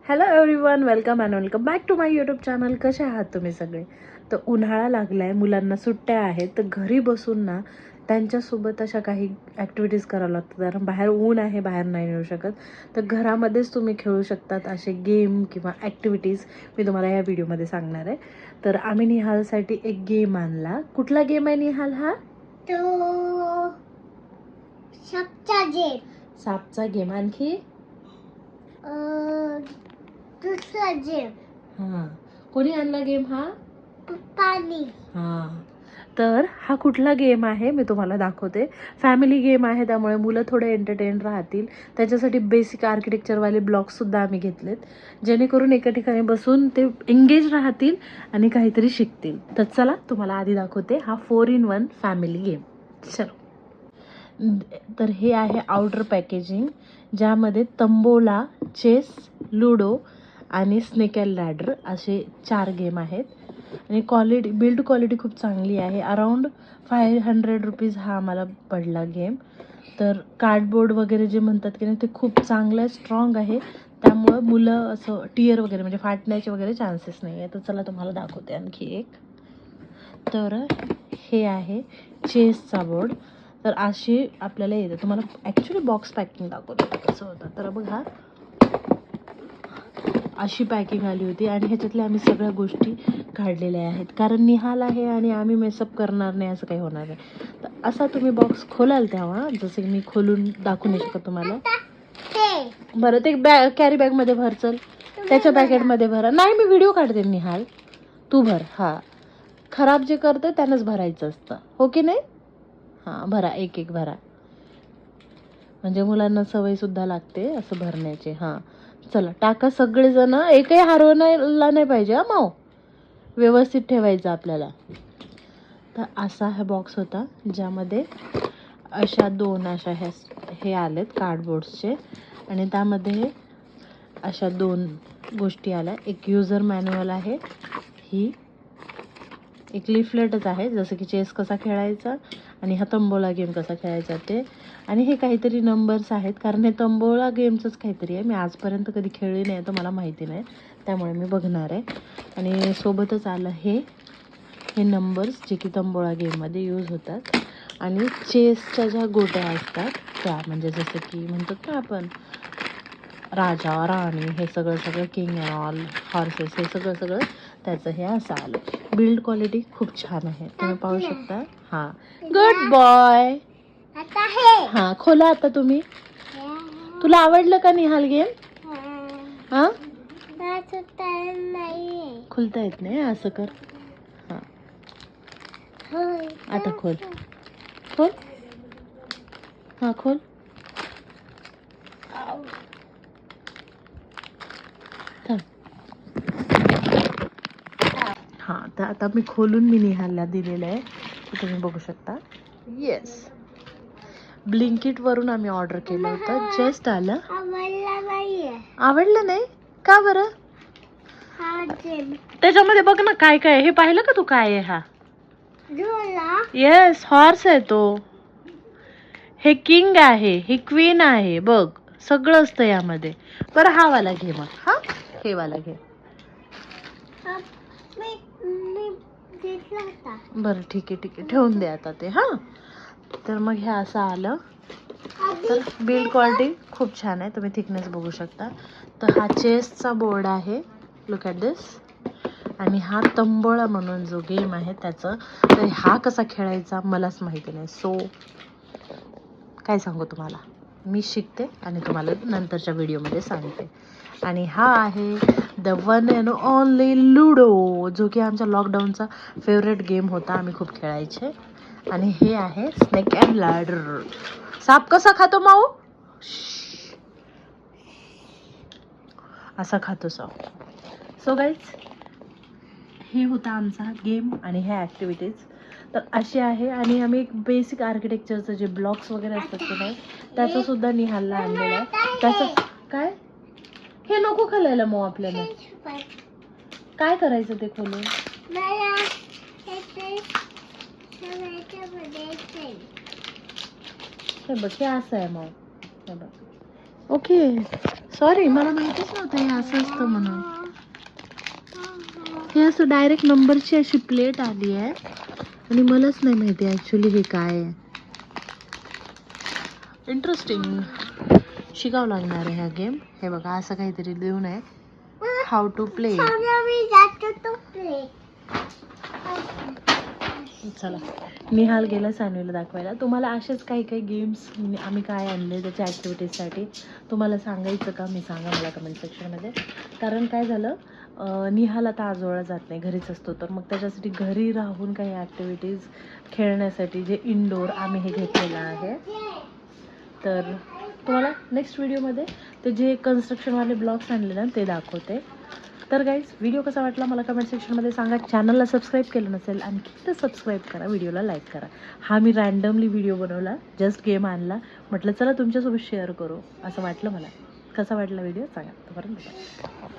Hello everyone, welcome and welcome back to my YouTube channel. कसे आहात तुम्ही सगळे? तर उन्हाळा लागला आहे, मुलांना सुट्ट्या आहेत, तर घरी बसून ना त्यांच्यासोबत अशा काही ॲक्टिव्हिटीज करावं लागतात. कारण बाहेर ऊन आहे, बाहेर नाही येऊ शकत. तर घरामध्येच तुम्ही खेळू शकतात असे गेम किंवा ॲक्टिव्हिटीज मी तुम्हाला या व्हिडिओमध्ये सांगणार आहे. तर आम्ही निहालसाठी एक गेम आणला. कुठला गेम आहे निहाल हा? तो सापचा गेम. आणखी दुसरा गेम हां, कोणी आणला गेम हा? पाणी. हां, तर हा कुठला गेम आहे मी तुम्हाला दाखवते. फॅमिली गेम आहे, त्यामुळे मुलं थोडे एंटरटेन राहतील. त्याच्यासाठी बेसिक आर्किटेक्चरवाले ब्लॉक्ससुद्धा आम्ही घेतलेत, जेणेकरून एका ठिकाणी बसून ते एंगेज राहतील आणि काहीतरी शिकतील. तर चला तुम्हाला आधी दाखवते हा 4-in-1 फॅमिली गेम. चलो, तर हे आहे आउटर पॅकेजिंग, ज्यामध्ये तंबोला, चेस, लुडो आणि स्नेक अँड लॅडर असे 4 गेम आहेत. आणि बिल्ड क्वालिटी खूप चांगली आहे. अराउंड 500 रुपीज हा आम्हाला पडला गेम. तर कार्डबोर्ड वगैरे जे म्हणतात की नाही ते खूप चांगलं आहे, स्ट्रॉंग आहे, त्यामुळं मुलं असं टियर वगैरे म्हणजे फाटण्याचे वगैरे चान्सेस नाही आहे. तर चला तुम्हाला दाखवते आणखी एक. तर हे आहे चेसचा बोर्ड. तर अशी आपल्याला येतं. तुम्हाला ॲक्च्युली बॉक्स पॅकिंग दाखवते कसं होतं. तर बघा, अशी पॅकिंग आली होती आणि ह्याच्यातल्या आम्ही सगळ्या गोष्टी काढलेल्या आहेत, कारण निहाल आहे आणि आम्ही मेसअप करणार नाही असं काही होणार नाही. तर असा तुम्ही बॉक्स खोलाल तेव्हा, जसं की मी खोलून दाखवू नाही शकत तुम्हाला. बरं, ते कॅरी बॅगमध्ये भर. चल, त्याच्या पॅकेटमध्ये भरा. नाही, मी व्हिडिओ काढते निहाल, तू भर. हां, खराब जे करतं त्यानंच भरायचं असतं, हो की नाही? हां, भरा, एक एक भरा, म्हणजे मुलांना सवयसुद्धा लागते असं भरण्याची. हां, चला टाका सगळेजण. एकही हरवण्याला नाही पाहिजे हा माऊ, व्यवस्थित ठेवायचं आपल्याला. तर असा हा बॉक्स होता, ज्यामध्ये अशा 2 हे आलेत कार्डबोर्ड्सचे, आणि त्यामध्ये अशा 2 गोष्टी आल्या. एक युजर मॅन्युअल आहे, ही एक लिफलेटच आहे, जसं की चेस कसा खेळायचा आणि हा तंबोला गेम कसा खेळायचा ते. आणि हे काहीतरी नंबर्स आहेत, कारण हे तंबोला गेमचंच काहीतरी आहे. मी आजपर्यंत कधी खेळली नाही, तर मला माहिती नाही, त्यामुळे मी बघणार आहे. आणि सोबतच आलं हे नंबर्स, जे की तंबोळा गेममध्ये यूज होतात. आणि चेसच्या ज्या गोट्या असतात त्या, म्हणजे जसं की म्हणतात ना आपण राजा, राणी, हे सगळं किंग अँड ऑल हॉर्सेस, हे सगळं त्याचं हे असं आलं. बिल्ड क्वालिटी खूप छान आहे, तुम्ही पाहू शकता. हां, गुड बॉय. हां, खोला आता तुम्ही. तुला आवडलं का निहाल गेम? हां, खुलता येत नाही, असं कर. हां, आता खोल. हां, खोल. हां, तर आता मी खोलून मी निहालला दिलेलं आहे, तर तुम्ही बघू शकता. येस, ब्लिंकिटवरून आम्ही ऑर्डर केलं होतं, जस्ट आलं. आवडलं नाही का बरं? त्याच्यामध्ये बघ ना काय काय, हे पाहिलं का तू काय आहे? हा येस, हॉर्स आहे तो. हे किंग आहे, ही क्वीन आहे, बघ सगळं असतं यामध्ये. बरं, हा वाला घे मग. हा, हे वाला घे. बरं, ठीक आहे, ठेवून दे आता ते. हां, तर मग हे असं आलं. तर बिल्ड क्वालिटी खूप छान आहे, तुम्ही थिकनेस बघू शकता. तर हा चेसचा बोर्ड आहे, लुक ॲट दिस. आणि हा तंबोळा म्हणून जो गेम आहे त्याचं. तर हा कसा खेळायचा मलाच माहिती नाही, सो काय सांगू तुम्हाला, मी शिकते आणि तुम्हाला नंतरच्या व्हिडिओमध्ये सांगते. आणि हा आहे the one and only ludo, जो की आमच्या लॉकडाऊनचा फेवरेट गेम होता, आम्ही खूप खेळायचे. आणि हे आहे स्नेक अँड लॅडर. साप कसा खातो माऊ? असा खातो साप. सो गाईज, हे होता आमचा गेम आणि ह्या ॲक्टिव्हिटीज तर असे आहे. आणि आम्ही एक बेसिक आर्किटेक्चरचं जे ब्लॉक्स वगैरे असतात की नाही, त्याचं सुद्धा निहालला आणलेलं आहे. त्याचं काय, हे नको खाल्लायला मग आपल्याला. काय करायचं ते खोलून? हे बघ, हे असं आहे मग, हे बघ. ओके, सॉरी, मला माहितीच नव्हतं हे असं असतं म्हणून. हे असं डायरेक्ट नंबरची अशी प्लेट आली आहे आणि मलाच नाही माहिती ॲक्च्युली हे काय आहे. इंटरेस्टिंग. शिकावं लागणार आहे हा गेम. हे बघा असं काहीतरी देऊन आहे. How to play. मी जातो तो प्ले. चला, निहाल गेला सानवीला दाखवायला. तुम्हाला असेच काही काही गेम्स आम्ही काय आणले त्याच्या ॲक्टिव्हिटीजसाठी तुम्हाला सांगायचं का? मी सांगा मला कमेंट सेक्शनमध्ये. कारण काय झालं, निहाल आता आजोळा जात नाही, घरीच असतो. तर मग त्याच्यासाठी घरी राहून काही ॲक्टिव्हिटीज खेळण्यासाठी जे इनडोअर आम्ही हे घेतलेलं आहे. तर तुम्हाला नेक्स्ट व्हिडिओमध्ये ते जे कन्स्ट्रक्शनवाले ब्लॉग्स आणले ना ते दाखवते. तर गाईज, व्हिडिओ कसा वाटला मला कमेंट सेक्शनमध्ये सांगा. चॅनलला सबस्क्राईब केलं नसेल आणखी तर सबस्क्राईब करा, व्हिडिओला लाईक करा. हा मी रँडमली व्हिडिओ बनवला, जस्ट गेम आणला, म्हटलं चला तुमच्यासोबत शेअर करू असं वाटलं मला. कसा वाटला व्हिडिओ सांगा. तोपर्यंत